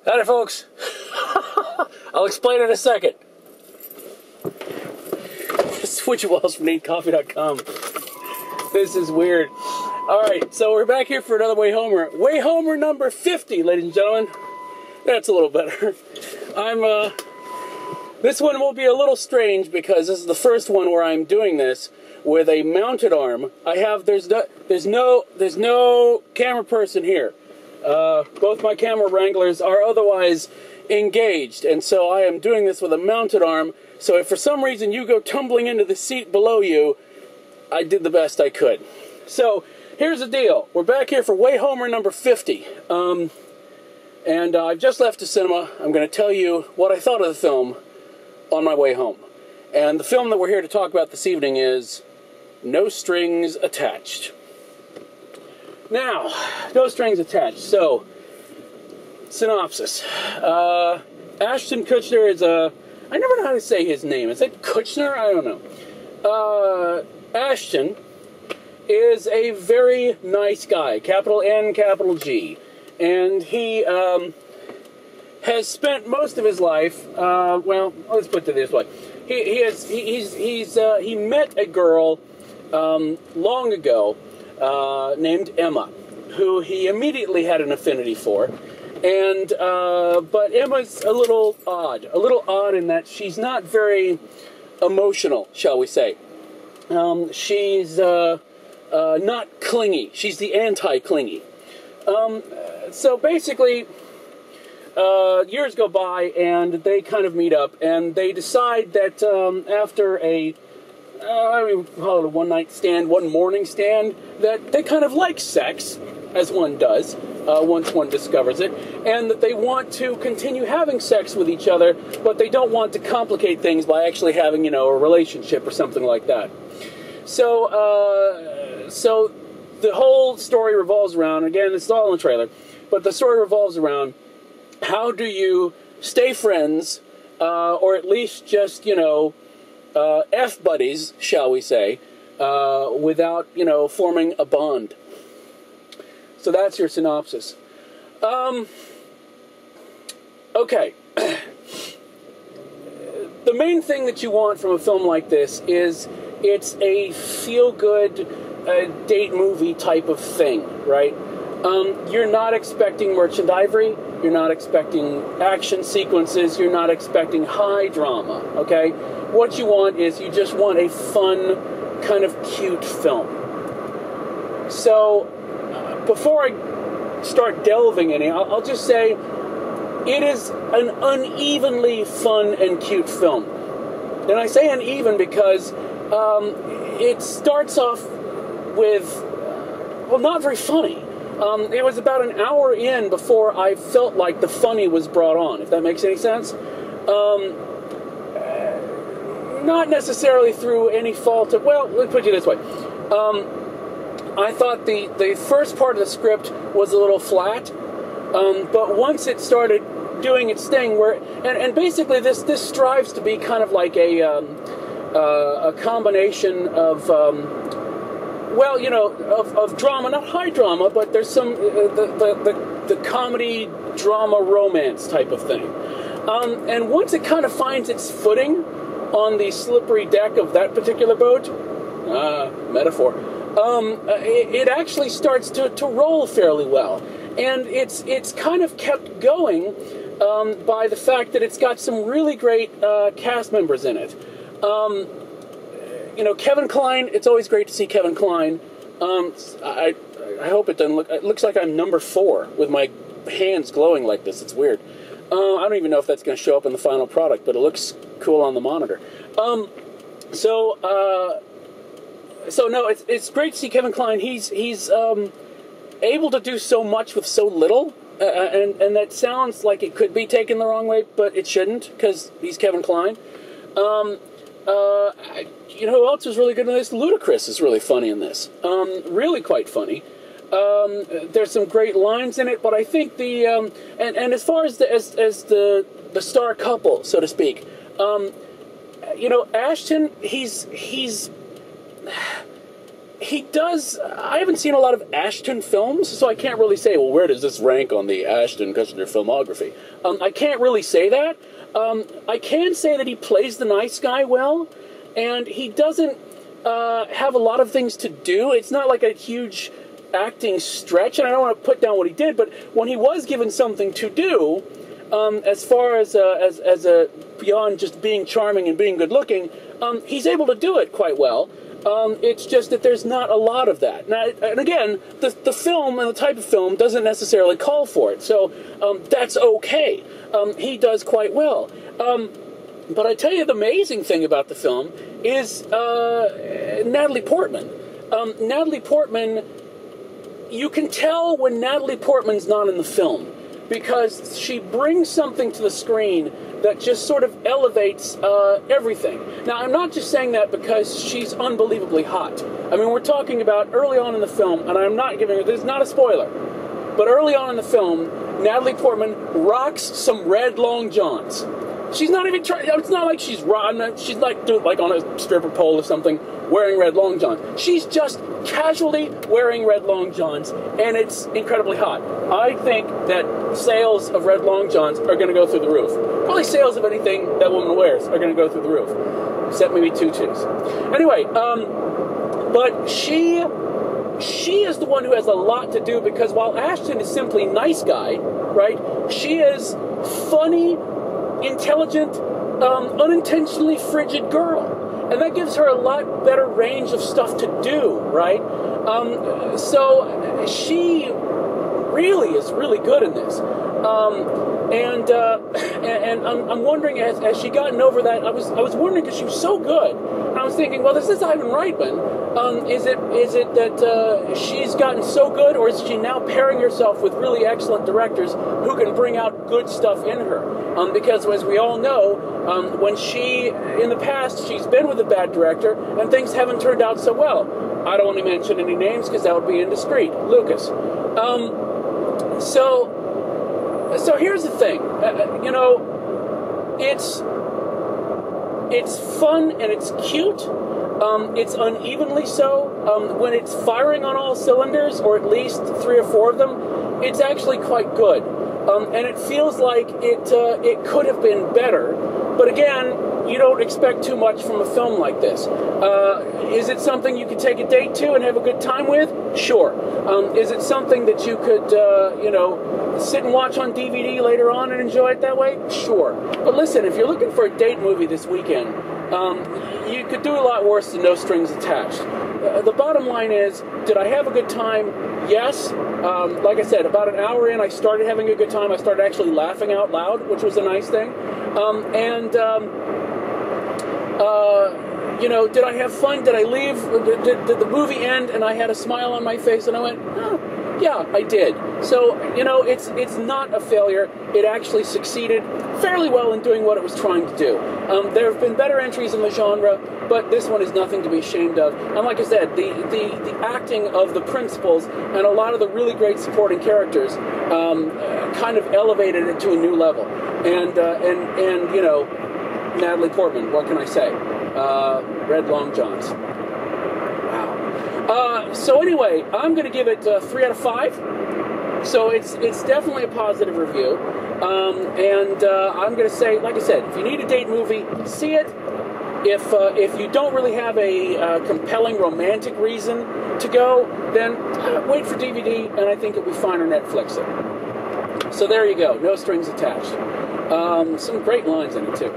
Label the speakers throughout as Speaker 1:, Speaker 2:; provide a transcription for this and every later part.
Speaker 1: Howdy, folks. I'll explain in a second. Switch walls from neatcoffee.com. This is weird. Alright, so we're back here for another Wayhomer. Wayhomer number 50, ladies and gentlemen. That's a little better. This one will be a little strange because this is the first one where I'm doing this with a mounted arm. There's no camera person here. Both my camera wranglers are otherwise engaged, and so I am doing this with a mounted arm. So if for some reason you go tumbling into the seat below you, I did the best I could. So here's the deal. We're back here for Wayhomer number 50. And I've just left the cinema. I'm going to tell you what I thought of the film on my way home. And the film that we're here to talk about this evening is No Strings Attached. Now, No Strings Attached. So, synopsis. Ashton Kutcher is I never know how to say his name. Is it Kutcher? I don't know. Ashton is a very nice guy. Capital N, capital G. And he has spent most of his life, well, let's put it this way. He met a girl long ago named Emma, who he immediately had an affinity for. And but Emma's a little odd in that she's not very emotional, shall we say. She's not clingy. She's the anti-clingy. So basically, years go by, and they kind of meet up, and they decide that after I mean, call it a one-night stand, one morning stand, that they kind of like sex, as one does, once one discovers it, and that they want to continue having sex with each other, but they don't want to complicate things by actually having, a relationship or something like that. So the whole story revolves around, again, it's all in the trailer, but the story revolves around how do you stay friends, or at least just, F-buddies, shall we say, without, forming a bond. So that's your synopsis. Okay. The main thing that you want from a film like this is it's a feel-good date movie type of thing, right? You're not expecting merchant ivory, you're not expecting action sequences, you're not expecting high drama, okay? What you want is you just want a fun, kind of cute film. So, before I start delving in it, I'll just say it is an unevenly fun and cute film. And I say uneven because it starts off with, well, not very funny. It was about an hour in before I felt like the funny was brought on, if that makes any sense. Not necessarily through any fault of, well, let's put it this way. I thought the first part of the script was a little flat, but once it started doing its thing, and basically this strives to be kind of like a combination of of drama, not high drama, but there's some the comedy drama romance type of thing, and once it kind of finds its footing on the slippery deck of that particular boat, metaphor. It actually starts to roll fairly well, and it's kind of kept going by the fact that it's got some really great cast members in it. Kevin Kline. It's always great to see Kevin Kline. I hope it doesn't look. It looks like I'm number 4 with my hands glowing like this. It's weird. I don't even know if that's going to show up in the final product, but it looks cool on the monitor. So no, it's great to see Kevin Kline. He's able to do so much with so little, and that sounds like it could be taken the wrong way, but it shouldn't, because he's Kevin Kline. Who else is really good in this? Ludacris is really funny in this. Really quite funny. There's some great lines in it, but I think the and as far as the star couple, so to speak, Ashton, he's he does. I haven't seen a lot of Ashton films, so I can't really say, well, where does this rank on the Ashton Kutcher filmography? I can't really say that. I can say that he plays the nice guy well, and he doesn't have a lot of things to do. It's not like a huge acting stretch, and I don't want to put down what he did, but when he was given something to do, as far as a beyond just being charming and being good looking, he's able to do it quite well. It's just that there's not a lot of that. Now, and again, the film and the type of film doesn't necessarily call for it, so that's okay. He does quite well. But I tell you, the amazing thing about the film is Natalie Portman. Natalie Portman, you can tell when Natalie Portman's not in the film, because she brings something to the screen that just sort of elevates everything. Now, I'm not just saying that because she's unbelievably hot. I mean, we're talking about early on in the film, and I'm not giving her, this is not a spoiler, but early on in the film, Natalie Portman rocks some red long johns. She's not even trying, it's not like she's like on a stripper pole or something, wearing red long johns. She's just casually wearing red long johns, and it's incredibly hot. I think that sales of red long johns are going to go through the roof. Probably sales of anything that woman wears are going to go through the roof, except maybe tutus. Anyway, but she is the one who has a lot to do, because while Ashton is simply nice guy, right, she is funny, intelligent, unintentionally frigid girl. And that gives her a lot better range of stuff to do, right? So she really is really good in this. And I'm wondering, as she gotten over that, I was wondering, because she was so good, and I was thinking, well, this is Ivan Reitman. Is it that she's gotten so good, or is she now pairing herself with really excellent directors who can bring out good stuff in her? Because as we all know, when in the past, she's been with a bad director, and things haven't turned out so well. I don't want to mention any names because that would be indiscreet. Lucas. So here's the thing, it's fun and it's cute. It's unevenly so. When it's firing on all cylinders, or at least 3 or 4 of them, it's actually quite good. And it feels like it could have been better. But again, you don't expect too much from a film like this. Is it something you could take a date to and have a good time with? Sure. Is it something that you could, sit and watch on DVD later on and enjoy it that way? Sure. But listen, if you're looking for a date movie this weekend, you could do a lot worse than No Strings Attached. The bottom line is, did I have a good time? Yes. Like I said, about an hour in, I started having a good time. I started actually laughing out loud, which was a nice thing. Did I have fun? Did I leave? Did the movie end and I had a smile on my face and I went, oh, yeah, I did. So, it's not a failure. It actually succeeded fairly well in doing what it was trying to do. There have been better entries in the genre, but this one is nothing to be ashamed of. And like I said, the acting of the principals and a lot of the really great supporting characters kind of elevated it to a new level. And Natalie Portman, what can I say? Red Long Johns. Wow. So anyway, I'm going to give it 3 out of 5. So it's definitely a positive review. I'm going to say, like I said, if you need a date movie, see it. If you don't really have a compelling romantic reason to go, then wait for DVD, and I think it'll be fine on Netflix. So there you go. No Strings Attached. Some great lines in it, too.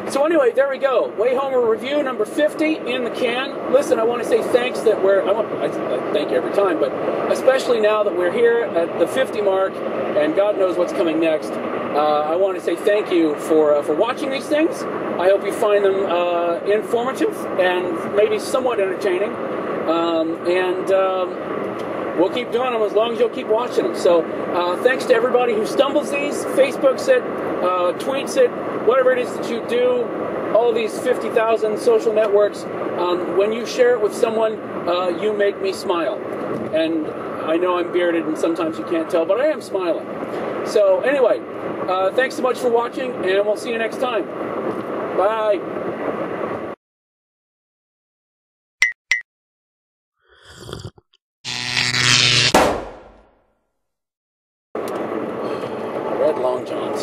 Speaker 1: So anyway, there we go. Wayhomer review number 50 in the can. Listen, I want to say thanks that I thank you every time, but especially now that we're here at the 50 mark, and God knows what's coming next. I want to say thank you for watching these things. I hope you find them informative and maybe somewhat entertaining. We'll keep doing them as long as you'll keep watching them. So thanks to everybody who stumbles these, Facebooks it, tweets it, whatever it is that you do, all these 50,000 social networks. When you share it with someone, you make me smile. And I know I'm bearded and sometimes you can't tell, but I am smiling. So anyway, thanks so much for watching, and we'll see you next time. Bye. Long John.